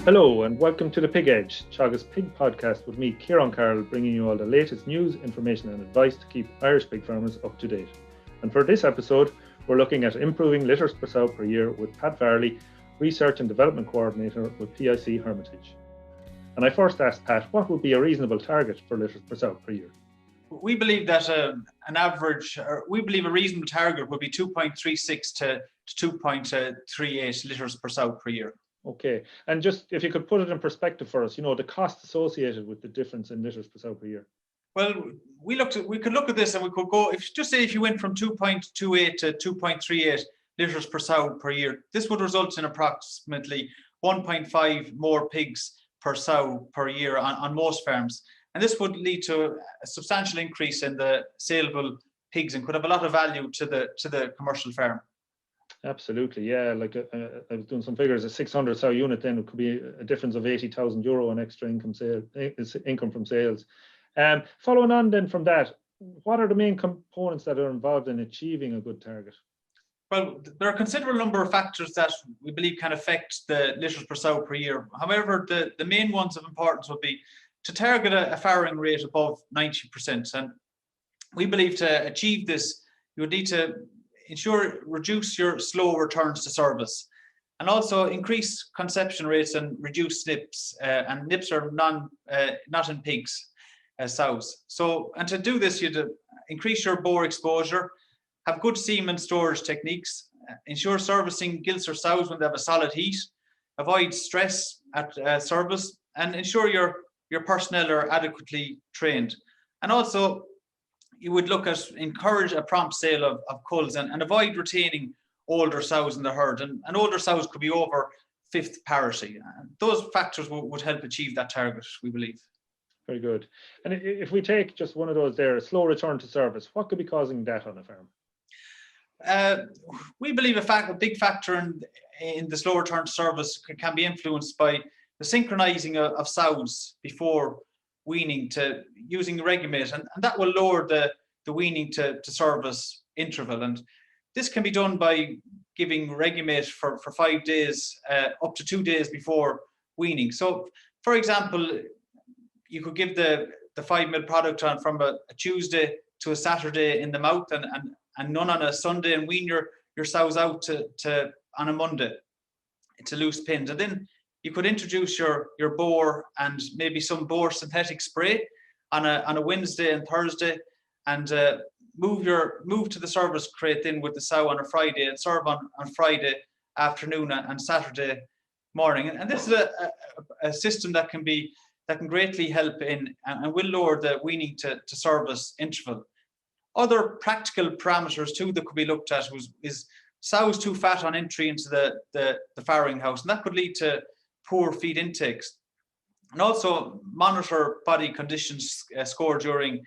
Hello and welcome to the Pig Edge, Teagasc Pig Podcast with me, Ciaran Carroll, bringing you all the latest news, information and advice to keep Irish pig farmers up to date. And for this episode, we're looking at improving litters per sow per year with Pat Varley, Research and Development Coordinator with PIC Hermitage. And I first asked Pat, what would be a reasonable target for litters per sow per year? We believe that a reasonable target would be 2.36 to 2.38 litres per sow per year. Okay, and just if you could put it in perspective for us, the cost associated with the difference in litres per sow per year. Well, we could look at this and we could go, if you went from 2.28 to 2.38 litres per sow per year, this would result in approximately 1.5 more pigs per sow per year on most farms. And this would lead to a substantial increase in the saleable pigs and could have a lot of value to the commercial farm. Absolutely, yeah. Like I was doing some figures, a 600 sow unit then it could be a difference of €80,000 in extra income from sales. Following on then from that, what are the main components that are involved in achieving a good target? Well, there are a considerable number of factors that we believe can affect the litres per sow per year. However, the main ones of importance would be to target a farrowing rate above 90%. And we believe to achieve this, you would need to reduce your slow returns to service, and also increase conception rates and reduce nips. And nips are not in pigs, sows. So, and to do this, you'd increase your boar exposure, have good semen storage techniques, ensure servicing gilts or sows when they have a solid heat, avoid stress at service, and ensure your personnel are adequately trained. And also, you would encourage a prompt sale of culls and avoid retaining older sows in the herd. And older sows could be over fifth parity. And those factors would help achieve that target, we believe. Very good. And if we take just one of those there, a slow return to service, what could be causing that on a farm? We believe a big factor in the slow return to service can be influenced by the synchronizing of sows before weaning to using the regumate, and that will lower the weaning to service interval. And this can be done by giving regumate for 5 days, up to 2 days before weaning. So, for example, you could give the 5 ml product on from a Tuesday to a Saturday in the mouth, and none on a Sunday, and wean your sows out to on a Monday to loose pins. And then you could introduce your boar and maybe some boar synthetic spray on a Wednesday and Thursday, and move to the service crate then with the sow on a Friday and serve on Friday afternoon and Saturday morning. And this is a system that can greatly help in and will lower the weaning to service interval. Other practical parameters too that could be looked at is sows too fat on entry into the farrowing house, and that could lead to poor feed intakes. And also monitor body conditions score during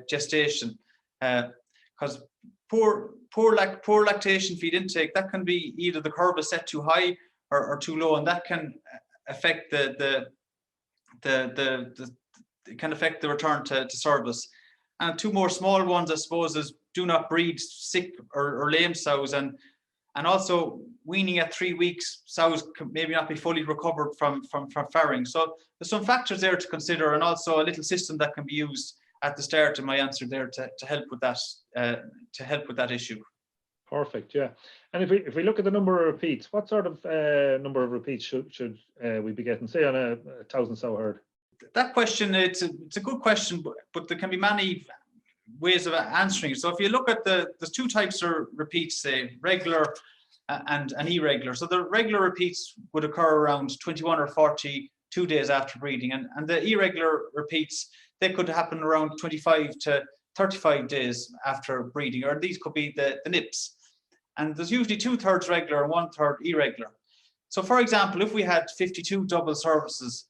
gestation, because poor lactation feed intake, that can be either the curve is set too high or too low, and that can affect the return to service. And two more small ones, I suppose, is do not breed sick or lame sows, and also weaning at 3 weeks, sows can maybe not be fully recovered from farrowing. So there's some factors there to consider, and also a little system that can be used at the start of my answer there to help with that issue. Perfect, yeah. And if we look at the number of repeats, what sort of number of repeats should we be getting, say, on a 1,000 sow herd? That question, it's a good question, but there can be many ways of answering it. So if you look at there's two types of repeats, say regular and irregular. So the regular repeats would occur around 21 or 42 days after breeding, and the irregular repeats, they could happen around 25 to 35 days after breeding, or these could be the nips. And there's usually 2/3 regular and 1/3 irregular. So for example, if we had 52 double services,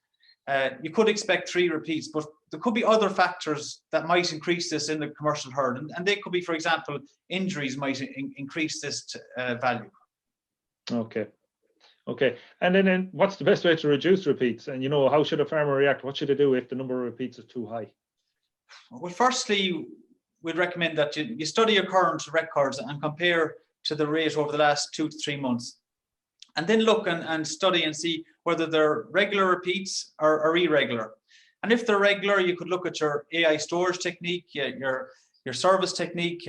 you could expect 3 repeats, but there could be other factors that might increase this in the commercial herd. And they could be, for example, injuries might increase this value. Okay. And then what's the best way to reduce repeats? And, how should a farmer react? What should they do if the number of repeats is too high? Well, firstly, we'd recommend that you study your current records and compare to the rate over the last 2 to 3 months. and then look and study and see whether they're regular repeats or irregular. And if they're regular, you could look at your AI storage technique, your service technique,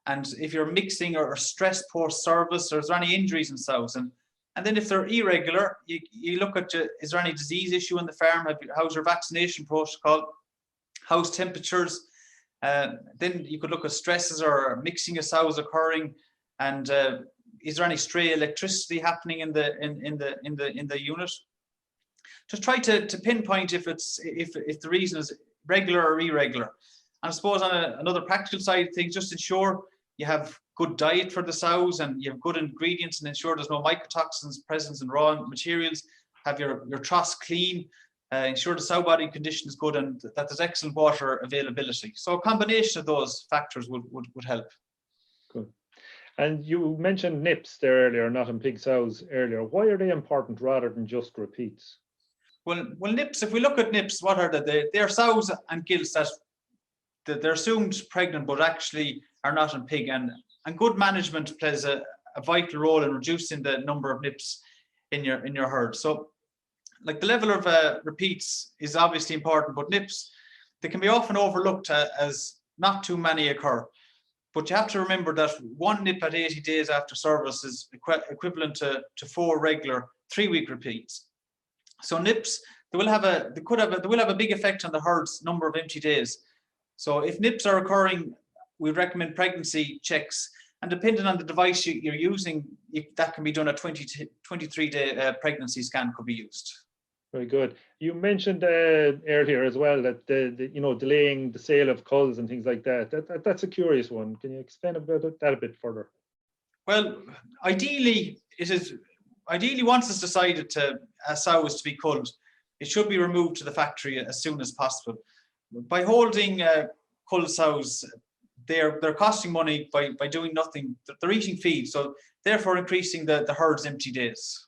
and if you're mixing or stress post-service, or is there any injuries in sows? And then if they're irregular, you look at, is there any disease issue in the farm? How's your vaccination protocol? How's temperatures? Then you could look at stresses or mixing of sows occurring, and is there any stray electricity happening in the unit? Just try to pinpoint if the reason is regular or irregular. And I suppose on another practical side of things, just ensure you have good diet for the sows and you have good ingredients, and ensure there's no mycotoxins present in raw materials. Have your troughs clean, ensure the sow body condition is good, and that there's excellent water availability. So a combination of those factors would help. Good. And you mentioned nips there earlier, not in pig sows earlier. Why are they important rather than just repeats? Well, nips, if we look at nips, what are they? They're sows and gilts that they're assumed pregnant, but actually are not in pig. And good management plays a vital role in reducing the number of nips in your herd. So, like, the level of repeats is obviously important, but nips, they can be often overlooked as not too many occur. But you have to remember that one nip at 80 days after service is equivalent to 4 regular 3-week repeats. So nips, they will have a big effect on the herd's number of empty days. So if nips are occurring, we recommend pregnancy checks, and depending on the device you're using, that can be done. A 23-day pregnancy scan could be used. Very good. You mentioned earlier as well that delaying the sale of culls and things like that. That's a curious one. Can you explain about that a bit further? Well, ideally, once it's decided a sow is to be culled, it should be removed to the factory as soon as possible. By holding cull sows, they're costing money by doing nothing. They're eating feed, so therefore increasing the herd's empty days.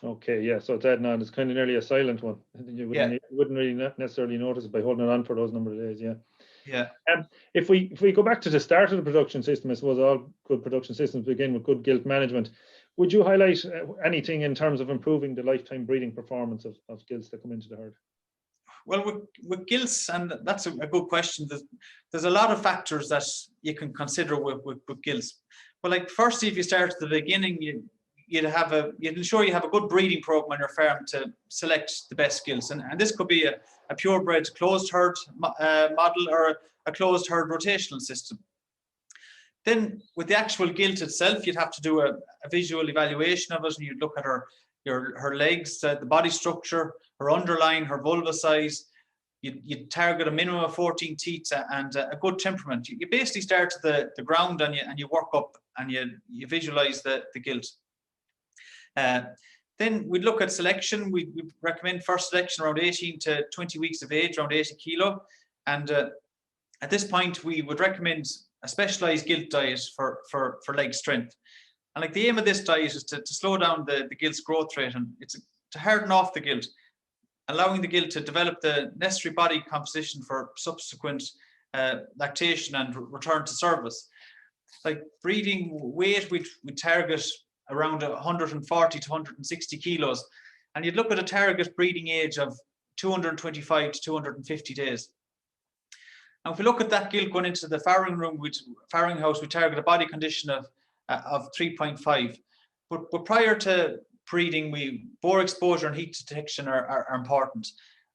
Okay, yeah, so it's adding on. It's kind of nearly a silent one. You wouldn't really necessarily notice it by holding it on for those number of days. Yeah. If we go back to the start of the production system, I suppose all good production systems begin with good gilt management. Would you highlight anything in terms of improving the lifetime breeding performance of gilts that come into the herd? Well, with gilts, and that's a good question. There's a lot of factors that you can consider with gilts. But like, firstly, if you start at the beginning, you'd ensure you have a good breeding program on your farm to select the best gilts, and this could be a purebred closed herd model or a closed herd rotational system. Then with the actual gilt itself, you'd have to do a visual evaluation of it, and you'd look at her legs, the body structure, her underline, her vulva size. You'd target a minimum of 14 teats and a good temperament. You basically start at the ground and you work up and you visualize the gilt. Then we'd look at selection. We recommend first selection around 18 to 20 weeks of age, around 80 kilo. And at this point, we would recommend a specialized gilt diet for leg strength. And like, the aim of this diet is to slow down the gilt's growth rate, and it's to harden off the gilt, allowing the gilt to develop the necessary body composition for subsequent lactation and return to service. Like, breeding weight, we target around 140 to 160 kilos, and you'd look at a target breeding age of 225 to 250 days. And if we look at that gilt going into the farrowing house, we target a body condition of 3.5. But prior to breeding, bore exposure and heat detection are important.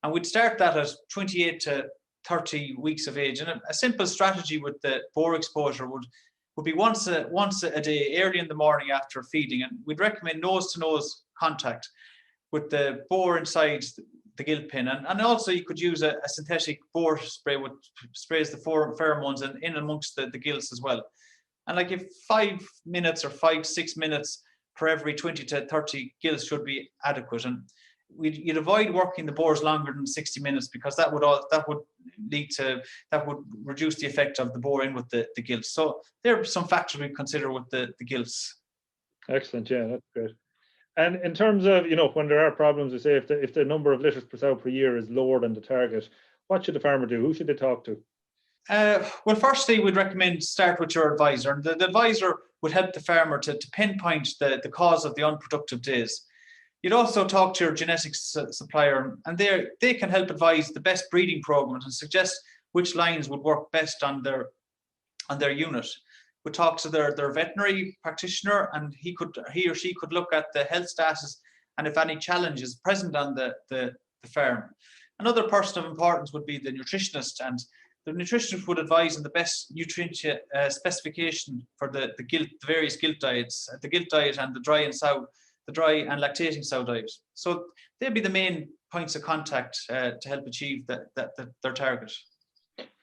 And we'd start that at 28 to 30 weeks of age. And a simple strategy with the bore exposure would be once a day, early in the morning after feeding. And we'd recommend nose-to-nose contact with the bore inside the gilt pin. And also you could use a synthetic bore spray, which sprays the pheromones in amongst the gilts as well. And like, if 5 minutes or 5 to 6 minutes per every 20 to 30 gilts should be adequate. And you'd avoid working the bores longer than 60 minutes, because that would reduce the effect of the bore in with the gilts. So there are some factors we consider with the gilts. Excellent, yeah, that's great. And in terms of, when there are problems, say if the number of litters per sow per year is lower than the target, what should the farmer do? Who should they talk to? Well, firstly, we'd recommend start with your advisor. The advisor would help the farmer to pinpoint the cause of the unproductive days. You'd also talk to your genetics supplier, and they can help advise the best breeding programs and suggest which lines would work best on their unit. Would talk to their veterinary practitioner, and he or she could look at the health status and if any challenges present on the farm. Another person of importance would be the nutritionist, and the nutritionist would advise on the best nutrient specification for the various gilt diets, the gilt diet and the dry and lactating sow diet. So they'd be the main points of contact to help achieve their target.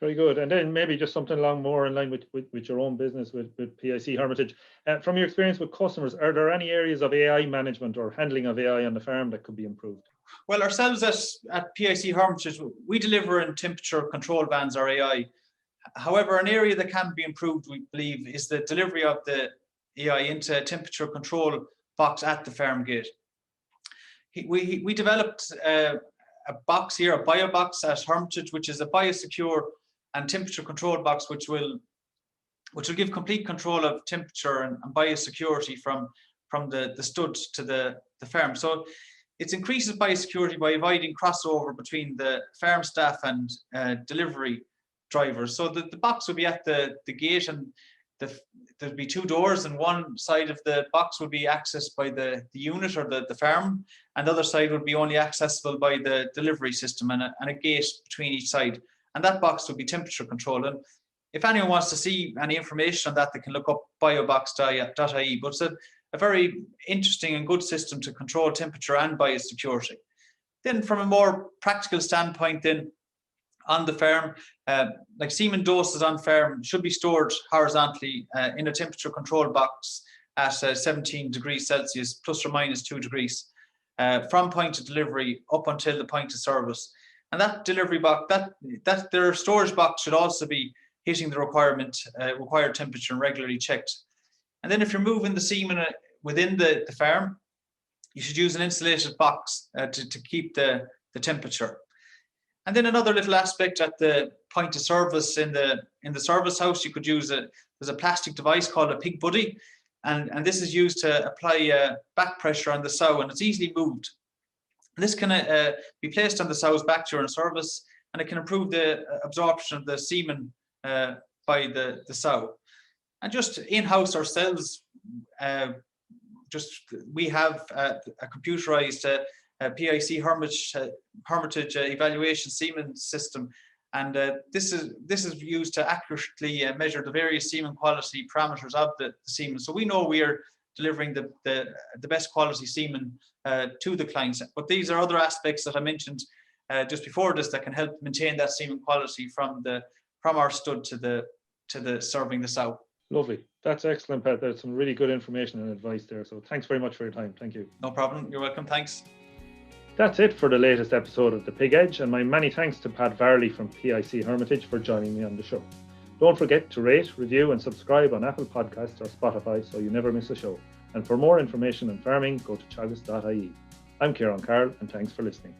Very good. And then maybe just something along more in line with your own business with PIC Hermitage. From your experience with customers, are there any areas of AI management or handling of AI on the farm that could be improved? Well, ourselves at PIC Hermitage, we deliver in temperature control vans or AI. However, an area that can be improved, we believe, is the delivery of the AI into a temperature control box at the farm gate. We developed a box here, a bio box at Hermitage, which is a biosecure and temperature control box, which will give complete control of temperature and biosecurity from the stud to the farm. So it increases biosecurity by avoiding crossover between the farm staff and delivery drivers. So the box will be at the gate, and there'll be two doors, and one side of the box would be accessed by the unit or the farm, and the other side would be only accessible by the delivery system, and a gate between each side. And that box would be temperature controlled. And if anyone wants to see any information on that, they can look up biobox.ie. But it's a very interesting and good system to control temperature and biosecurity. Then from a more practical standpoint, then on the farm, like semen doses on farm should be stored horizontally in a temperature control box at 17 degrees Celsius, plus or minus 2 degrees, from point of delivery up until the point of service. And that delivery box, their storage box should also be hitting the required temperature and regularly checked. And then if you're moving the semen within the farm, you should use an insulated box to keep the temperature. And then another little aspect at the point of service in the service house, you could use there's a plastic device called a PIC buddy, and this is used to apply back pressure on the sow, and it's easily moved. This can be placed on the sow's back during service, and it can improve the absorption of the semen by the sow. And just in-house ourselves, we have a computerized PIC Hermitage evaluation semen system, and this is used to accurately measure the various semen quality parameters of the semen. So we know we are delivering the best quality semen to the clients. But these are other aspects that I mentioned just before this that can help maintain that semen quality from our stud to the serving the sow. Lovely. That's excellent, Pat. There's some really good information and advice there. So thanks very much for your time. Thank you. No problem. You're welcome. Thanks. That's it for the latest episode of The Pig Edge, and my many thanks to Pat Varley from PIC Hermitage for joining me on the show. Don't forget to rate, review and subscribe on Apple Podcasts or Spotify so you never miss a show. And for more information on farming, go to Teagasc.ie. I'm Ciaran Carroll, and thanks for listening.